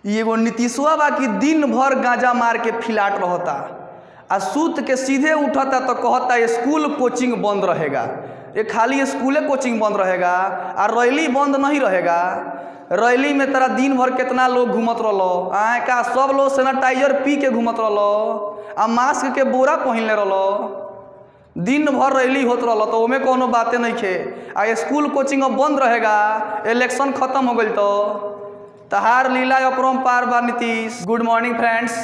एगो नीतीशवा बा कि दिन भर गांजा मार के फिलाट रहता आ सूत के सीधे उठता तो कहता स्कूल कोचिंग बंद रहेगा। ये खाली स्कूले कोचिंग बंद रहेगा और रैली बंद नहीं रहेगा। रैली में तेरा दिन भर कितना लोग घूमत रहो आए का सब लोग सैनिटाइजर पी के घूमत रहो आ मास्क के बोरा पहनले रहो। दिन भर रैली होत रहो तो ओमे कोनो बातें नहीं खे। आ स्कूल कोचिंग अब बंद रहेगा, इलेक्शन खत्म हो गई तो तहार लीला अपरंपार बा नीतीश। गुड मॉर्निंग फ्रेंड्स,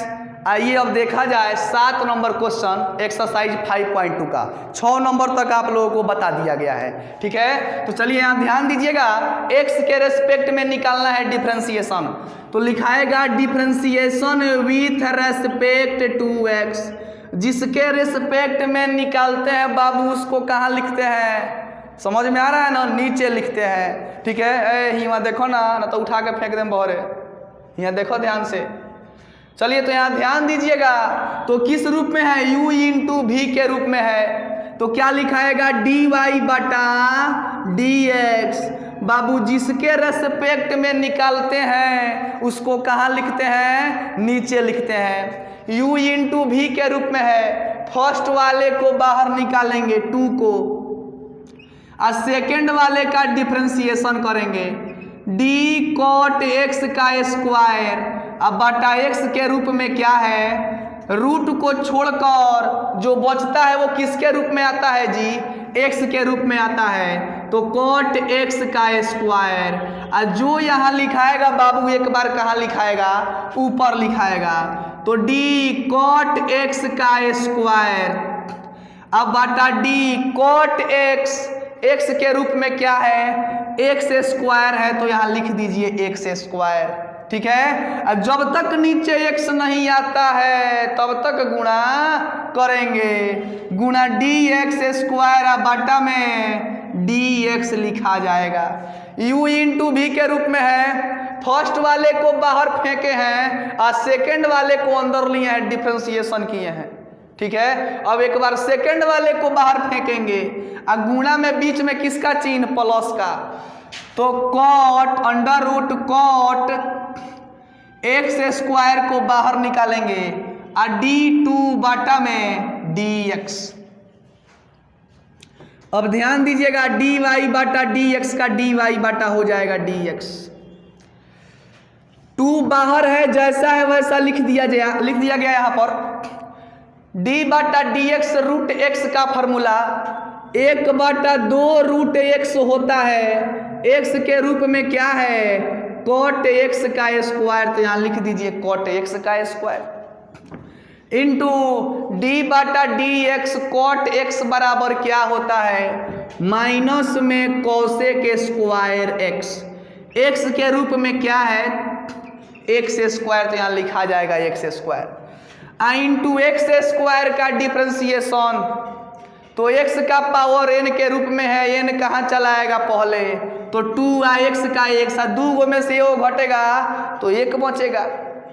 आइए अब देखा जाए 7 नंबर क्वेश्चन एक्सरसाइज 5.2 का। 6 नंबर तक आप लोगों को बता दिया गया है, ठीक है। तो चलिए यहाँ ध्यान दीजिएगा, एक्स के रेस्पेक्ट में निकालना है डिफ्रेंसिएशन। तो लिखाएगा differentiation with respect to x. जिसके रेस्पेक्ट में निकालते हैं बाबू उसको कहाँ लिखते हैं, समझ में आ रहा है ना, नीचे लिखते हैं, ठीक है। यहाँ देखो ना तो उठा के फेंक दें बहरे, यहाँ देखो ध्यान से। चलिए तो यहाँ ध्यान दीजिएगा, तो किस रूप में है, u इंटू वी के रूप में है। तो क्या लिखाएगा dy बटा dx। बाबू जिसके रेस्पेक्ट में निकालते हैं उसको कहाँ लिखते हैं, नीचे लिखते हैं। u इंटू वी के रूप में है, फर्स्ट वाले को बाहर निकालेंगे 2 को और सेकेंड वाले का डिफ्रेंसिएशन करेंगे d cot x का स्क्वायर। अब बटा x के रूप में क्या है, रूट को छोड़कर जो बचता है वो किसके रूप में आता है जी, x के रूप में आता है। तो cot x का स्क्वायर। और जो यहाँ लिखाएगा बाबू एक बार कहाँ लिखाएगा, ऊपर लिखाएगा। तो d cot x का स्क्वायर। अब बटा d cot x, x के रूप में क्या है, x स्क्वायर है तो यहाँ लिख दीजिए x स्क्वायर, ठीक है। अब जब तक नीचे x नहीं आता है तब तक गुणा करेंगे, गुणा dx स्क्वायर बटा में dx लिखा जाएगा। u इंटू वी के रूप में है, फर्स्ट वाले को बाहर फेंके हैं और सेकेंड वाले को अंदर लिए हैं, डिफ्रेंसिएशन किए हैं, ठीक है। अब एक बार सेकेंड वाले को बाहर फेंकेंगे और गुणा में बीच में किसका चिन्ह, प्लस का। तो cot under root cot x square को बाहर निकालेंगे और d2 बटा में dx। अब ध्यान दीजिएगा dy बटा dx का dy बटा हो जाएगा dx। 2 बाहर है, जैसा है वैसा लिख दिया गया यहाँ पर। d बटा dx रूट x का फॉर्मूला 1 बटा 2 रूट x होता है। x के रूप में क्या है, cot x का स्क्वायर। तो यहाँ लिख दीजिए cot x का स्क्वायर इंटू d बटा dx cot x बराबर क्या होता है, माइनस में cosec स्क्वायर x। x के रूप में क्या है, x स्क्वायर। तो यहाँ लिखा जाएगा x square into x square का डिफ्रेंसिएशन। तो x का पावर n के रूप में है, n कहाँ चलाएगा पहले, तो 2x का x, 2 में से वो घटेगा तो 1 बचेगा।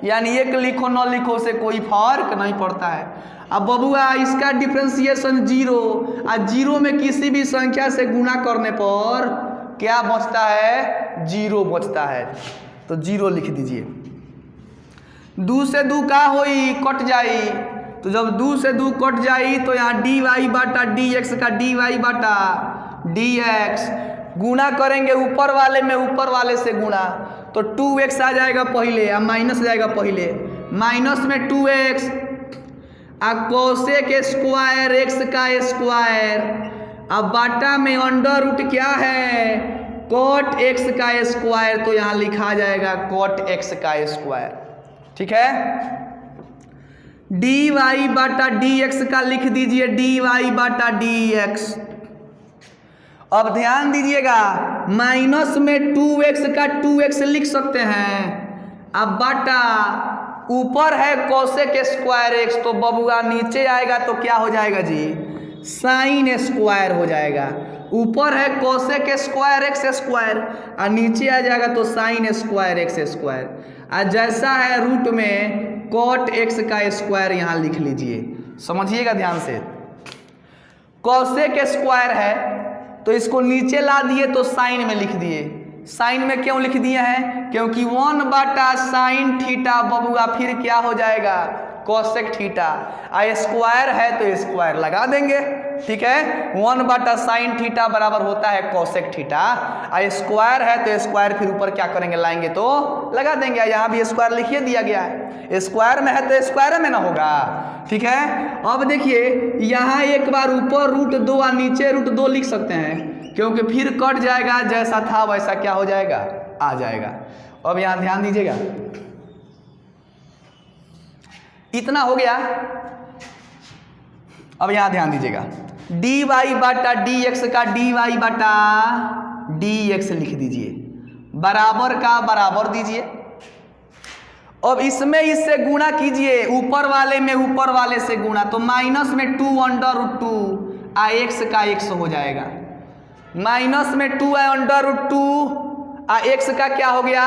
यानी 1 लिखो न लिखो से कोई फर्क नहीं पड़ता है। अब बबुआ इसका डिफ्रेंसिएशन 0 और 0 में किसी भी संख्या से गुणा करने पर क्या बचता है, 0 बचता है। तो 0 लिख दीजिए। 2 से 2 का होई, कट जाई। तो जब 2 से 2 कट जाई तो यहाँ dy बटा dx का dy बटा dx गुणा करेंगे ऊपर वाले में, ऊपर वाले से गुणा। तो 2x आ जाएगा पहले और माइनस जाएगा पहले, माइनस में 2x और cosec स्क्वायर x का स्क्वायर। अब बाटा में अंडर रूट क्या है, cot x का स्क्वायर। तो यहाँ लिखा जाएगा cot x का स्क्वायर, ठीक है। dy बटा dx का लिख दीजिए dy बटा dx। अब ध्यान दीजिएगा, माइनस में 2x का 2x लिख सकते हैं। अब बटा ऊपर है cosec स्क्वायर x, तो बबुआ नीचे आएगा तो क्या हो जाएगा जी, साइन स्क्वायर हो जाएगा। ऊपर है cosec स्क्वायर x स्क्वायर और नीचे आ जाएगा तो साइन स्क्वायर x स्क्वायर। और जैसा है रूट में cot x का स्क्वायर यहाँ लिख लीजिए, समझिएगा ध्यान से। cosec स्क्वायर है तो इसको नीचे ला दिए तो साइन में लिख दिए, साइन में क्यों लिख दिए हैं? क्योंकि 1/sin थीटा बबुआ फिर क्या हो जाएगा? Cosec theta. स्क्वायर है तो स्क्वायर लगा देंगे, ठीक है। 1/sin थीटा बराबर होता है कोसेक थीटा। स्क्वायर है तो स्क्वायर फिर ऊपर क्या करेंगे? लाएंगे तो लगा देंगे। यहाँ भी स्क्वायर लिखिए दिया गया है, स्क्वायर में है तो स्क्वायर में ना होगा, ठीक है। अब देखिए यहाँ एक बार ऊपर √2 और नीचे √2 लिख सकते हैं, क्योंकि फिर कट जाएगा, जैसा था वैसा क्या हो जाएगा? आ जाएगा। अब यहाँ ध्यान दीजिएगा, इतना हो गया। अब यहां ध्यान दीजिएगा, dy/dx का dy/dx लिख दीजिए, बराबर का बराबर दीजिए। अब इसमें इससे गुणा कीजिए, ऊपर वाले में ऊपर वाले से गुणा, तो माइनस में 2√2 x का x हो जाएगा। माइनस में 2 √2 x का क्या हो गया?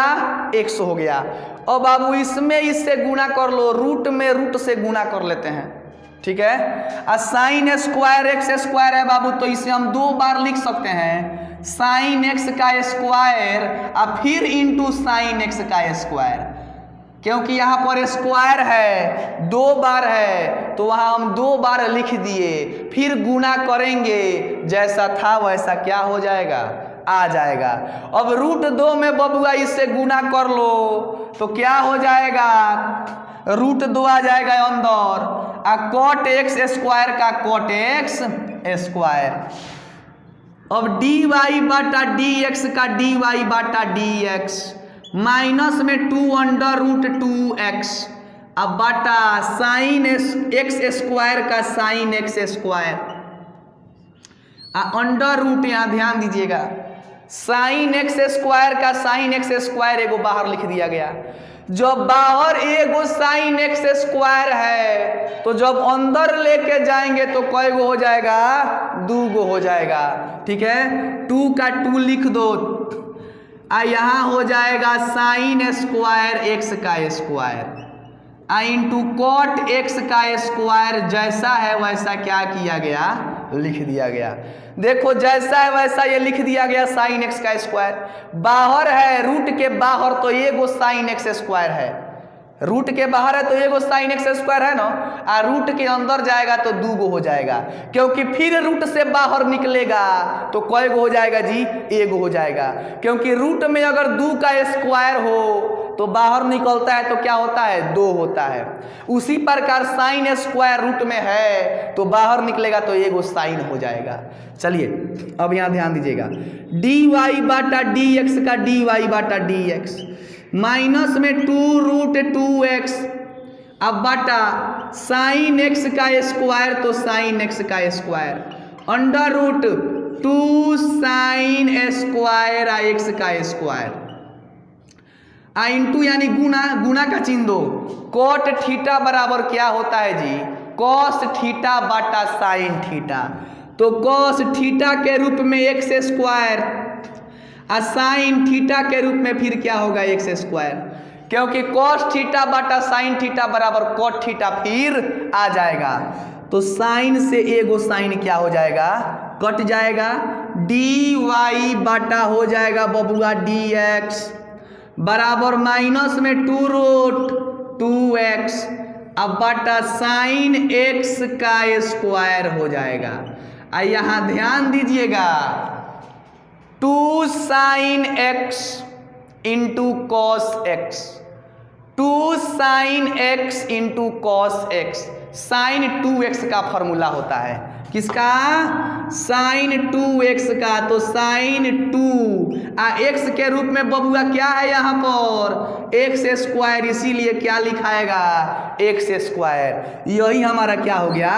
x हो गया। अब बाबू इसमें इससे गुणा कर लो, रूट में रूट से गुणा कर लेते हैं, ठीक है। साइन स्क्वायर x स्क्वायर है बाबू, तो इसे हम 2 बार लिख सकते हैं, साइन x का स्क्वायर और फिर इंटू साइन x का स्क्वायर, क्योंकि यहाँ पर स्क्वायर है 2 बार है, तो वहाँ हम 2 बार लिख दिए, फिर गुणा करेंगे, जैसा था वैसा क्या हो जाएगा? आ जाएगा। अब √2 में बबुआ इससे गुणा कर लो तो क्या हो जाएगा? √2 आ जाएगा अंदर, cot x स्क्वायर का cot x स्क्वायर। अब dy/dx का dy/dx माइनस में 2√2x अब बटा साइन x स्क्वायर का sine x square under root, यहाँ ध्यान दीजिएगा, साइन x स्क्वायर का साइन x स्क्वायर एगो बाहर लिख दिया गया। जब बाहर एगो साइन x स्क्वायर है तो जब अंदर लेके जाएंगे तो कई गो हो जाएगा? 2 गो हो जाएगा, ठीक है। 2 का 2 लिख दो, यहाँ हो जाएगा साइन स्क्वायर x का स्क्वायर इंटू कॉट x का स्क्वायर, जैसा है वैसा क्या किया गया? लिख दिया गया। देखो जैसा है वैसा ये लिख दिया गया, साइन x का स्क्वायर। बाहर है, रूट के बाहर तो एगो साइन x स्क्वायर है, रूट के बाहर है तो एगो साइन x स्क्वायर है ना, और रूट के अंदर जाएगा तो 2 गो हो जाएगा, क्योंकि फिर रूट से बाहर निकलेगा तो कई गो हो जाएगा जी? 1 गो हो जाएगा, क्योंकि रूट में अगर 2 का स्क्वायर हो तो बाहर निकलता है तो क्या होता है? 2 होता है। उसी प्रकार साइन स्क्वायर रूट में है तो बाहर निकलेगा तो एगो साइन हो जाएगा। चलिए अब यहाँ ध्यान दीजिएगा, dy/dx का dy/dx माइनस में 2√2x अब बटा साइन x का स्क्वायर, तो साइन x का square under root 2 sine square x का स्क्वायर इंटू यानी गुणा, गुणा का चिन्ह दो, कोट थीटा बराबर क्या होता है जी? कॉस थीटा बटा साइन थीटा। तो कॉस थीटा के रूप में x स्क्वायर और साइन थीटा के रूप में फिर क्या होगा? x स्क्वायर, क्योंकि कॉस थीटा बटा साइन थीटा बराबर कोट थीटा फिर आ जाएगा। तो साइन से एगो साइन क्या हो जाएगा? कट जाएगा। dy बटा हो जाएगा बबुआ dx बराबर माइनस में 2√2x अब बटा साइन x का स्क्वायर हो जाएगा। यहाँ ध्यान दीजिएगा, 2 sine x into cos x, 2 sine x into cos x, sine 2x का फॉर्मूला होता है, किसका? साइन 2x का। तो साइन 2 x के रूप में बबुआ क्या है यहाँ पर? x स्क्वायर, इसीलिए क्या लिखाएगा? x square. यही हमारा क्या हो गया?